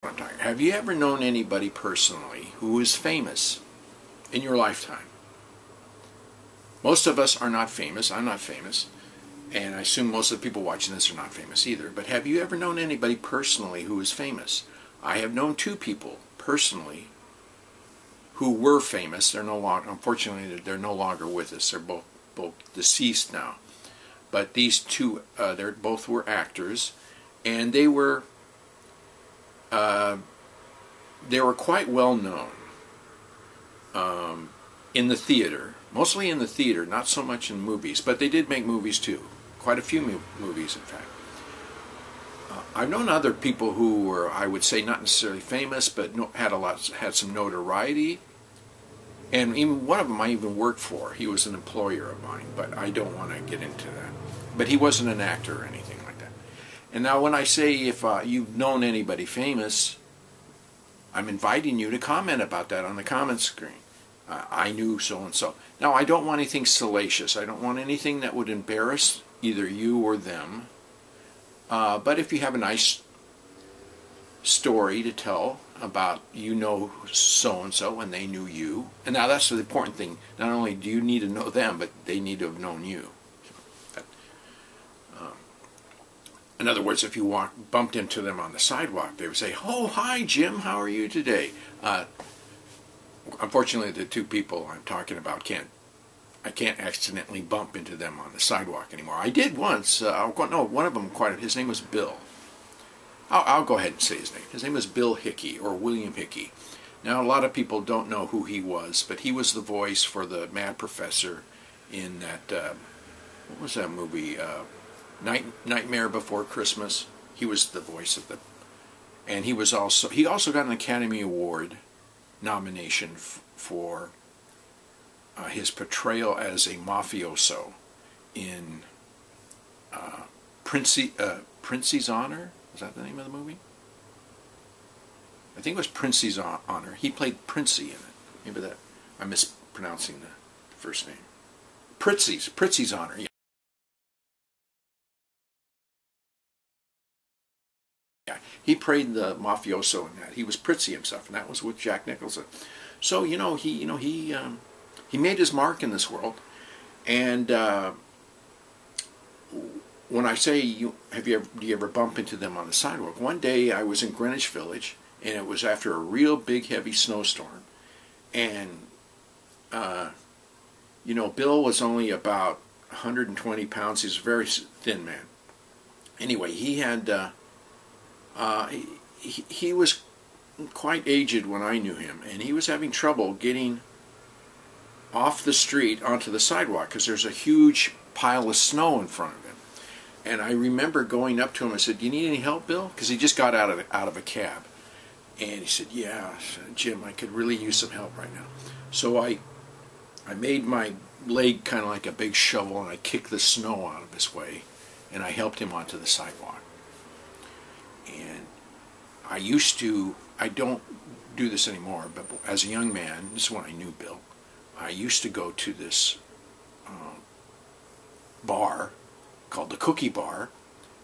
Have you ever known anybody personally who is famous in your lifetime? Most of us are not famous. I'm not famous. And I assume most of the people watching this are not famous either. But have you ever known anybody personally who is famous? I have known two people personally who were famous. They're no longer, unfortunately, they're no longer with us. They're both deceased now. But these two, they both were actors, and they were quite well known in the theater, mostly in the theater, not so much in movies, but they did make movies too, quite a few movies in fact. I've known other people who were, I would say, not necessarily famous, but had some notoriety, and even one of them I even worked for. He was an employer of mine, but I don't want to get into that. But he wasn't an actor or anything like that. And now when I say if you've known anybody famous, I'm inviting you to comment about that on the comment screen. I knew so-and-so. Now, I don't want anything salacious. I don't want anything that would embarrass either you or them. But if you have a nice story to tell about you know so-and-so and they knew you, and now that's the important thing. Not only do you need to know them, but they need to have known you. In other words, if you bumped into them on the sidewalk, they would say, "Oh, hi, Jim. How are you today?" Unfortunately, the two people I'm talking about I can't accidentally bump into them on the sidewalk anymore. I did once. One of them his name was Bill. I'll go ahead and say his name. His name was Bill Hickey, or William Hickey. Now, a lot of people don't know who he was, but he was the voice for the Mad Professor in that, what was that movie? Nightmare Before Christmas. He was the voice of and he also got an Academy Award nomination for his portrayal as a mafioso in Princey's Honor. Is that the name of the movie? I think it was Princey's Honor. He played Princey in it. Maybe that I'm mispronouncing the first name. Princey's Honor. Yeah. He played the mafioso in that. He was Pritzy himself, and that was with Jack Nicholson. So he made his mark in this world. And when I say do you ever bump into them on the sidewalk? One day I was in Greenwich Village, and it was after a real big heavy snowstorm, and Bill was only about 120 pounds. He's a very thin man. Anyway, he had. He was quite aged when I knew him, and he was having trouble getting off the street onto the sidewalk because there's a huge pile of snow in front of him. And I remember going up to him and said, "Do you need any help, Bill?" Because he just got out of a cab. And he said, "Yeah, Jim, I could really use some help right now." So I made my leg kind of like a big shovel, and I kicked the snow out of his way, and I helped him onto the sidewalk. And I don't do this anymore, but as a young man, this is when I knew Bill, I used to go to this bar called the Cookie Bar,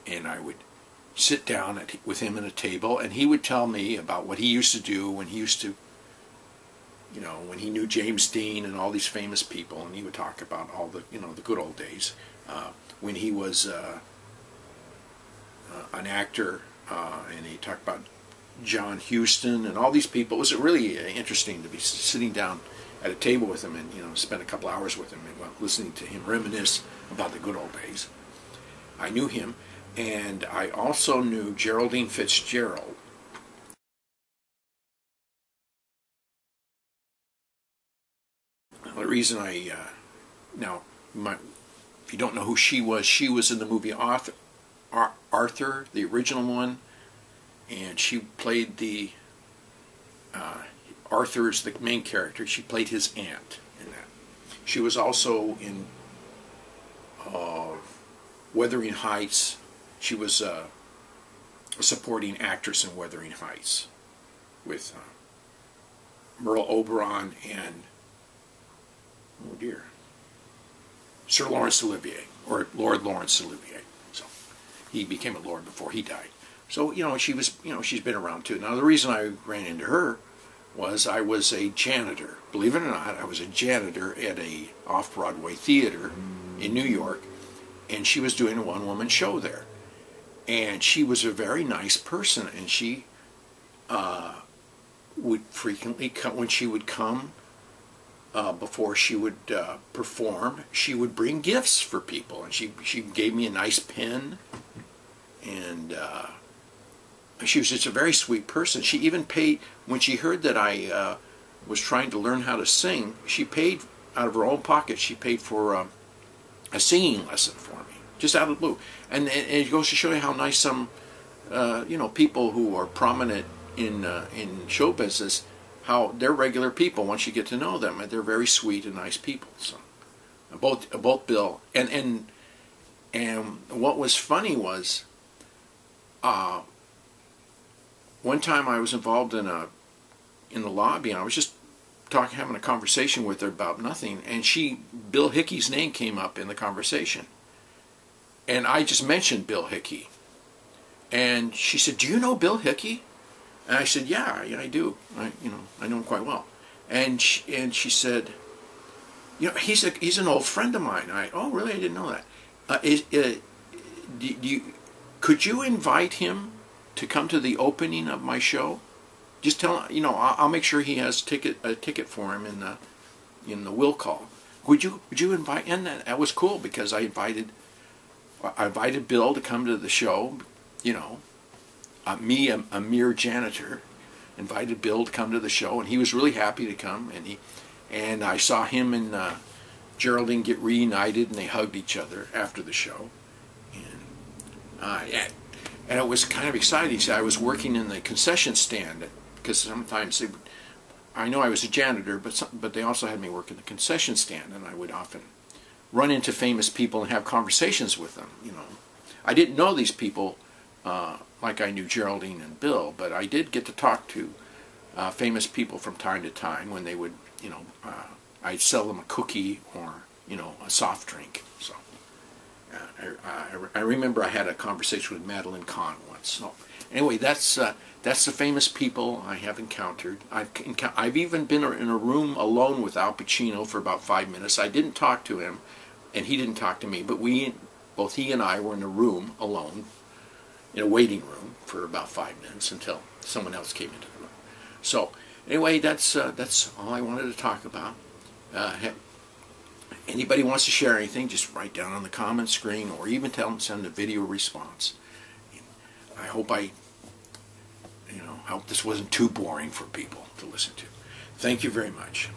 and I would sit down with him at a table, and he would tell me about what he used to do when he knew James Dean and all these famous people, and he would talk about all the good old days when he was an actor. And he talked about John Huston and all these people. It was really interesting to be sitting down at a table with him and spend a couple hours with him and listening to him reminisce about the good old days. I knew him, and I also knew Geraldine Fitzgerald. The reason now, if you don't know who she was in the movie Arthur, the original one, and she played Arthur's the main character. She played his aunt in that. She was also in Wuthering Heights. She was a supporting actress in Wuthering Heights with Merle Oberon and Sir Laurence Olivier, or Lord Laurence Olivier. So he became a lord before he died. So, she's been around too. Now, the reason I ran into her was I was a janitor. Believe it or not, I was a janitor at a off-Broadway theater in New York, and she was doing a one-woman show there. And she was a very nice person, and she would frequently come, when she would come, before she would perform, she would bring gifts for people, and she gave me a nice pen, and she was just a very sweet person. She even paid, when she heard that I was trying to learn how to sing, she paid out of her own pocket. She paid for a singing lesson for me, just out of the blue. And it goes to show you how nice some people who are prominent in show business, how they're regular people once you get to know them, and they're very sweet and nice people. So both Bill and what was funny was, one time I was involved in the lobby, and I was just having a conversation with her about nothing, and Bill Hickey's name came up in the conversation, and I just mentioned Bill Hickey, and she said, "Do you know Bill Hickey?" And I said, "Yeah, I do. I know him quite well." And she said, "He's an old friend of mine." Oh, really? I didn't know that. Could you invite him to come to the opening of my show? Just tell him, I'll make sure he has a ticket for him in the will call. Would you invite? And that was cool, because I invited Bill to come to the show. Me, a mere janitor, invited Bill to come to the show, and he was really happy to come. And I saw him and Geraldine get reunited, and they hugged each other after the show. And it was kind of exciting. See, I was working in the concession stand, because sometimes I know I was a janitor, but they also had me work in the concession stand, and I would often run into famous people and have conversations with them. I didn't know these people like I knew Geraldine and Bill, but I did get to talk to famous people from time to time when they would, I'd sell them a cookie or a soft drink. So I remember I had a conversation with Madeline Kahn once. So anyway, that's the famous people I have encountered. I've even been in a room alone with Al Pacino for about 5 minutes. I didn't talk to him, and he didn't talk to me, but both he and I were in a room alone, in a waiting room, for about 5 minutes until someone else came into the room. So anyway, that's all I wanted to talk about. Anybody wants to share anything, just write down on the comment screen, or even send a video response. I hope I hope this wasn't too boring for people to listen to. Thank you very much.